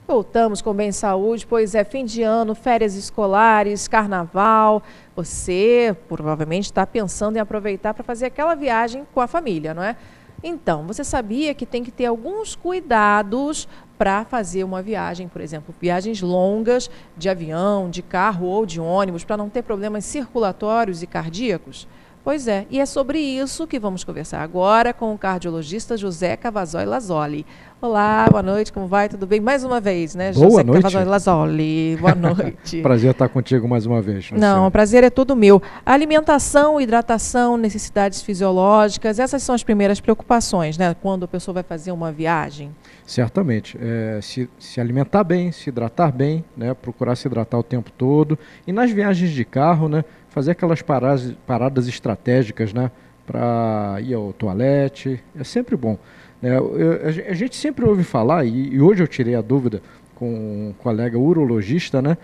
Voltamos com Bem Saúde, pois é fim de ano, férias escolares, carnaval. Você provavelmente está pensando em aproveitar para fazer aquela viagem com a família, não é? Então, você sabia que tem que ter alguns cuidados para fazer uma viagem, por exemplo, viagens longas de avião, de carro ou de ônibus, para não ter problemas circulatórios e cardíacos? Pois é, e é sobre isso que vamos conversar agora com o cardiologista José Cavazoli Lazzoli. Olá, boa noite, como vai? Tudo bem? Mais uma vez, né? Boa José noite. Cavazoli Lazzoli, boa noite. Prazer estar contigo mais uma vez. Não, o prazer é todo meu. Alimentação, hidratação, necessidades fisiológicas, essas são as primeiras preocupações, né? Quando a pessoa vai fazer uma viagem. Certamente. Se alimentar bem, se hidratar bem, né? Procurar se hidratar o tempo todo. E nas viagens de carro, né? Fazer aquelas paradas estratégicas, né? Para ir ao toalete. É sempre bom. A gente sempre ouve falar, e hoje eu tirei a dúvida com um colega urologista, né?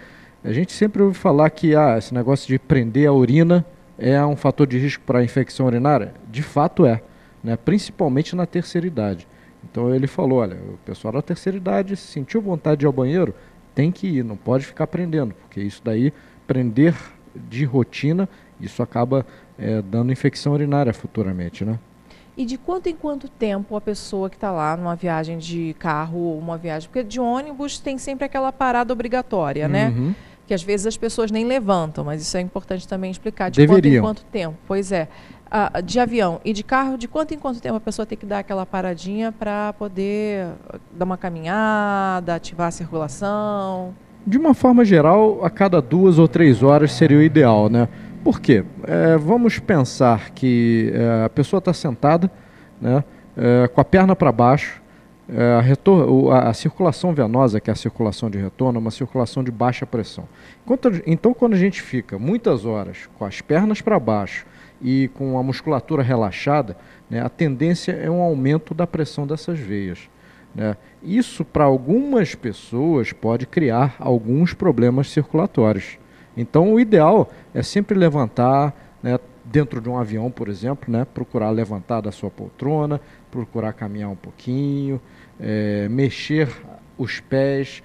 A gente sempre ouve falar que esse negócio de prender a urina é um fator de risco para a infecção urinária. De fato é, né? Principalmente na terceira idade. Então ele falou, olha, o pessoal da terceira idade sentiu vontade de ir ao banheiro, tem que ir, não pode ficar prendendo, porque isso daí, prender de rotina, isso acaba dando infecção urinária futuramente, né? E de quanto em quanto tempo a pessoa que está lá numa viagem de carro ou uma viagem... Porque de ônibus tem sempre aquela parada obrigatória, né? Uhum. Que às vezes as pessoas nem levantam, mas isso é importante também explicar. De Deveriam. quanto em quanto tempo? Pois é. De avião e de carro, de quanto em quanto tempo a pessoa tem que dar aquela paradinha para poder dar uma caminhada, ativar a circulação? De uma forma geral, a cada 2 ou 3 horas seria o ideal, né? Por quê? Vamos pensar que a pessoa está sentada, né, com a perna para baixo, a circulação venosa, que é a circulação de retorno, é uma circulação de baixa pressão. Então, quando a gente fica muitas horas com as pernas para baixo e com a musculatura relaxada, né, a tendência é um aumento da pressão dessas veias, né? Isso, para algumas pessoas, pode criar alguns problemas circulatórios. Então, o ideal é sempre levantar, né, dentro de um avião, por exemplo, né, procurar levantar da sua poltrona, procurar caminhar um pouquinho, mexer os pés.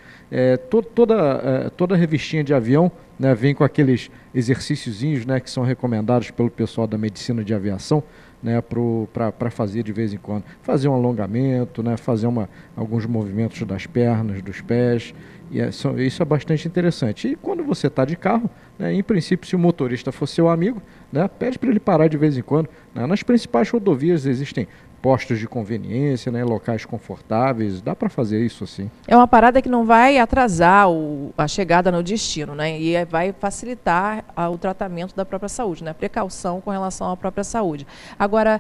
Toda revistinha de avião, né, vem com aqueles exercíciozinhos, né, que são recomendados pelo pessoal da medicina de aviação, né, para fazer de vez em quando. Fazer um alongamento, né, fazer alguns movimentos das pernas, dos pés. Isso é bastante interessante. E quando você está de carro, né, em princípio, se o motorista for seu amigo, né, pede para ele parar de vez em quando. Né. Nas principais rodovias existem postos de conveniência, né, locais confortáveis, dá para fazer isso assim. É uma parada que não vai atrasar a chegada no destino, né? E vai facilitar o tratamento da própria saúde, né? Precaução com relação à própria saúde. Agora,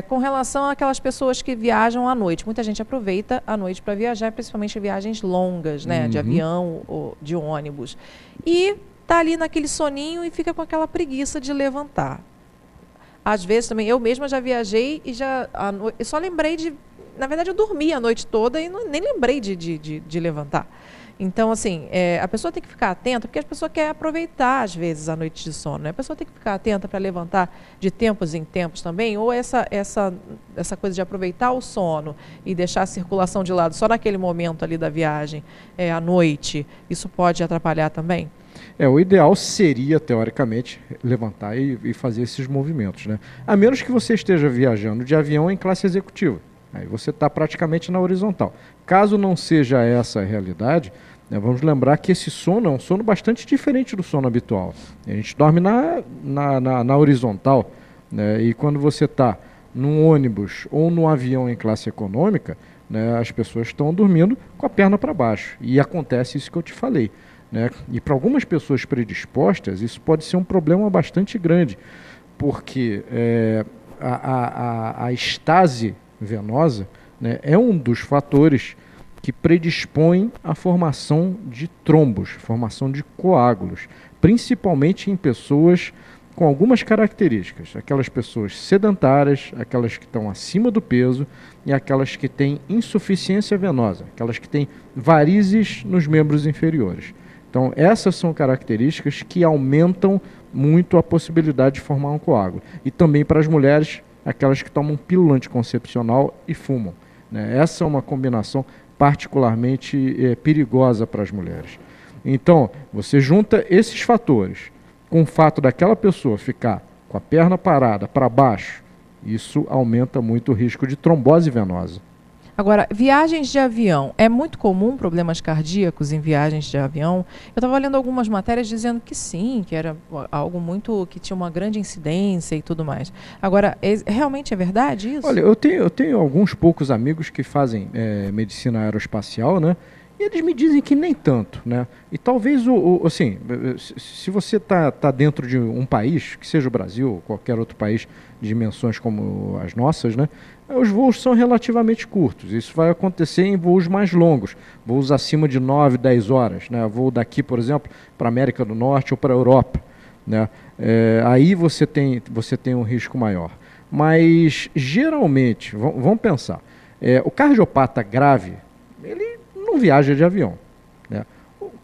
com relação àquelas pessoas que viajam à noite, muita gente aproveita a noite para viajar, principalmente viagens longas, né? De avião ou de ônibus. E tá ali naquele soninho e fica com aquela preguiça de levantar. Às vezes também, eu mesma já viajei e eu só lembrei de... Na verdade, eu dormi a noite toda e nem lembrei de levantar. Então, assim, a pessoa tem que ficar atenta, porque a pessoa quer aproveitar, às vezes, a noite de sono, né? A pessoa tem que ficar atenta para levantar de tempos em tempos também, ou essa coisa de aproveitar o sono e deixar a circulação de lado só naquele momento ali da viagem, à noite, isso pode atrapalhar também? O ideal seria, teoricamente, levantar e fazer esses movimentos, né? A menos que você esteja viajando de avião em classe executiva. Aí você está praticamente na horizontal. Caso não seja essa a realidade, né, vamos lembrar que esse sono é um sono bastante diferente do sono habitual. A gente dorme na horizontal, né, e quando você está num ônibus ou num avião em classe econômica, né, as pessoas estão dormindo com a perna para baixo. E acontece isso que eu te falei. Né? E para algumas pessoas predispostas, isso pode ser um problema bastante grande, porque a estase venosa, né, é um dos fatores que predispõe à formação de trombos, formação de coágulos, principalmente em pessoas com algumas características, aquelas pessoas sedentárias, aquelas que estão acima do peso e aquelas que têm insuficiência venosa, aquelas que têm varizes nos membros inferiores. Então, essas são características que aumentam muito a possibilidade de formar um coágulo. E também para as mulheres, aquelas que tomam pílula anticoncepcional e fumam, né? Essa é uma combinação particularmente perigosa para as mulheres. Então, você junta esses fatores com o fato daquela pessoa ficar com a perna parada para baixo, isso aumenta muito o risco de trombose venosa. Agora, viagens de avião, é muito comum problemas cardíacos em viagens de avião? Eu estava lendo algumas matérias dizendo que sim, que era algo muito, que tinha uma grande incidência e tudo mais. Agora, realmente é verdade isso? Olha, eu tenho alguns poucos amigos que fazem medicina aeroespacial, né? E eles me dizem que nem tanto, né? E talvez, assim, se você tá dentro de um país, que seja o Brasil ou qualquer outro país de dimensões como as nossas, né? Os voos são relativamente curtos. Isso vai acontecer em voos mais longos, voos acima de 9, 10 horas, né? Voo daqui, por exemplo, para a América do Norte ou para a Europa, né? Aí você tem um risco maior. Mas, geralmente, vamos pensar, o cardiopata grave, ele não viaja de avião, né?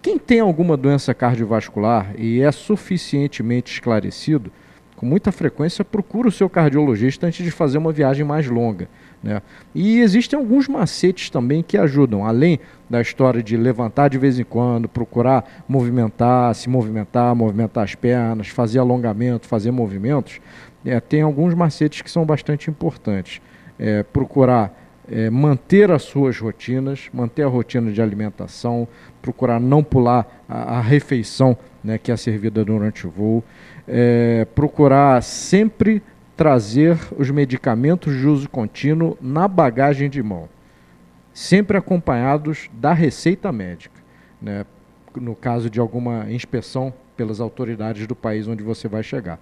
Quem tem alguma doença cardiovascular e é suficientemente esclarecido, com muita frequência procura o seu cardiologista antes de fazer uma viagem mais longa, né? E existem alguns macetes também que ajudam, além da história de levantar de vez em quando, procurar movimentar as pernas, fazer alongamento, fazer movimentos. Tem alguns macetes que são bastante importantes. Procurar manter as suas rotinas, manter a rotina de alimentação, procurar não pular a refeição, né, que é servida durante o voo, procurar sempre trazer os medicamentos de uso contínuo na bagagem de mão, sempre acompanhados da receita médica, né, no caso de alguma inspeção pelas autoridades do país onde você vai chegar.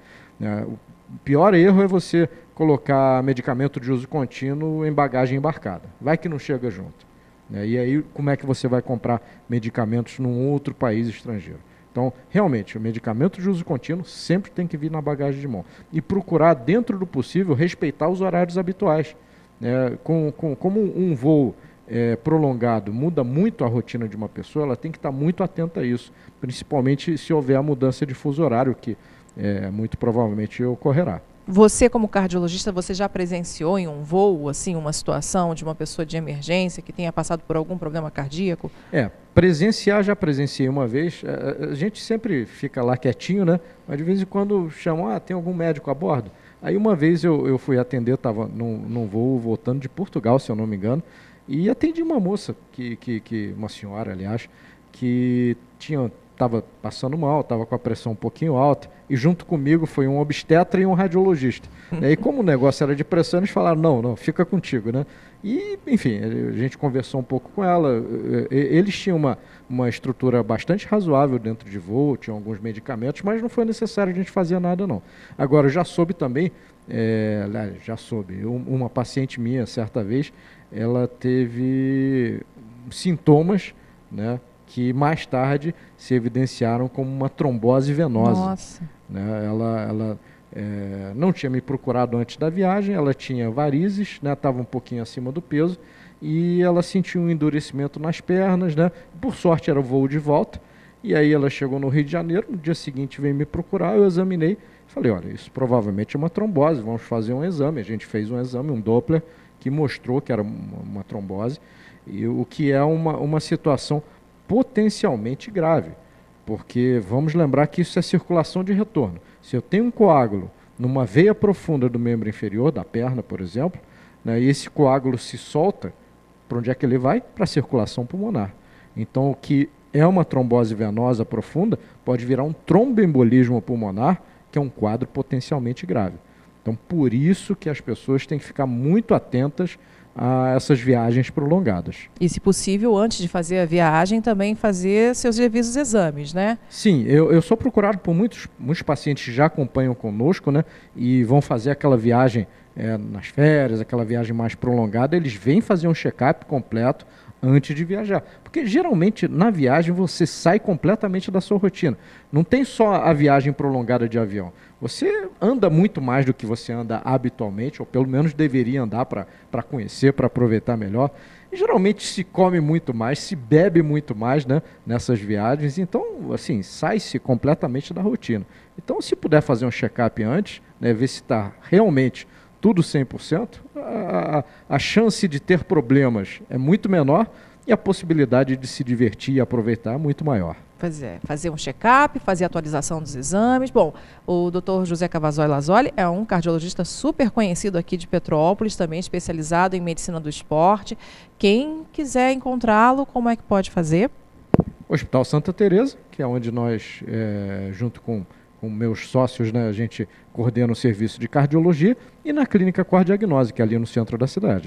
O pior erro é você colocar medicamento de uso contínuo em bagagem embarcada. Vai que não chega junto, né? E aí, como é que você vai comprar medicamentos num outro país estrangeiro? Então, realmente, o medicamento de uso contínuo sempre tem que vir na bagagem de mão. E procurar, dentro do possível, respeitar os horários habituais, né? Como um voo prolongado muda muito a rotina de uma pessoa, ela tem que estar muito atenta a isso, principalmente se houver a mudança de fuso horário, que muito provavelmente ocorrerá. Você, como cardiologista, você já presenciou em um voo, assim, uma situação de uma pessoa de emergência que tenha passado por algum problema cardíaco? Presenciar, já presenciei uma vez. A gente sempre fica lá quietinho, né? Mas de vez em quando chamam, tem algum médico a bordo? Aí uma vez eu fui atender, estava num voo voltando de Portugal, se eu não me engano, e atendi uma moça, uma senhora, aliás, que estava passando mal, estava com a pressão um pouquinho alta, e junto comigo foi um obstetra e um radiologista. E aí, como o negócio era de pressão, eles falaram, não, fica contigo, né? E, enfim, a gente conversou um pouco com ela, eles tinham uma estrutura bastante razoável dentro de voo, tinham alguns medicamentos, mas não foi necessário a gente fazer nada, não. Agora, eu já soube também, uma paciente minha, certa vez, ela teve sintomas, né, que mais tarde se evidenciaram como uma trombose venosa. Nossa. Né? Ela não tinha me procurado antes da viagem, ela tinha varizes, né, estava um pouquinho acima do peso, e ela sentiu um endurecimento nas pernas, né? Por sorte era o voo de volta, e aí ela chegou no Rio de Janeiro, no dia seguinte veio me procurar, eu examinei, falei, olha, isso provavelmente é uma trombose, vamos fazer um exame. A gente fez um exame, um Doppler, que mostrou que era uma trombose, e o que é uma situação potencialmente grave, porque vamos lembrar que isso é circulação de retorno. Se eu tenho um coágulo numa veia profunda do membro inferior, da perna, por exemplo, né, e esse coágulo se solta, para onde é que ele vai? Para a circulação pulmonar. Então, o que é uma trombose venosa profunda pode virar um tromboembolismo pulmonar, que é um quadro potencialmente grave. Então, por isso que as pessoas têm que ficar muito atentas a essas viagens prolongadas. E, se possível, antes de fazer a viagem, também fazer seus devidos exames, né? Sim, eu sou procurado por muitos pacientes que já acompanham conosco, né, e vão fazer aquela viagem nas férias, aquela viagem mais prolongada, eles vêm fazer um check-up completo antes de viajar. Porque, geralmente, na viagem, você sai completamente da sua rotina. Não tem só a viagem prolongada de avião. Você anda muito mais do que você anda habitualmente, ou pelo menos deveria andar para conhecer, para aproveitar melhor. E, geralmente, se come muito mais, se bebe muito mais, né, nessas viagens. Então, assim, sai-se completamente da rotina. Então, se puder fazer um check-up antes, né, ver se está realmente tudo 100%, a chance de ter problemas é muito menor e a possibilidade de se divertir e aproveitar é muito maior. Pois é, fazer um check-up, fazer atualização dos exames. Bom, o Dr. José Cavazoli Lazzoli é um cardiologista super conhecido aqui de Petrópolis, também especializado em medicina do esporte. Quem quiser encontrá-lo, como é que pode fazer? Hospital Santa Teresa, que é onde nós, junto com meus sócios, né, a gente coordena o serviço de cardiologia, e na Clínica Cor Diagnose, que é ali no centro da cidade.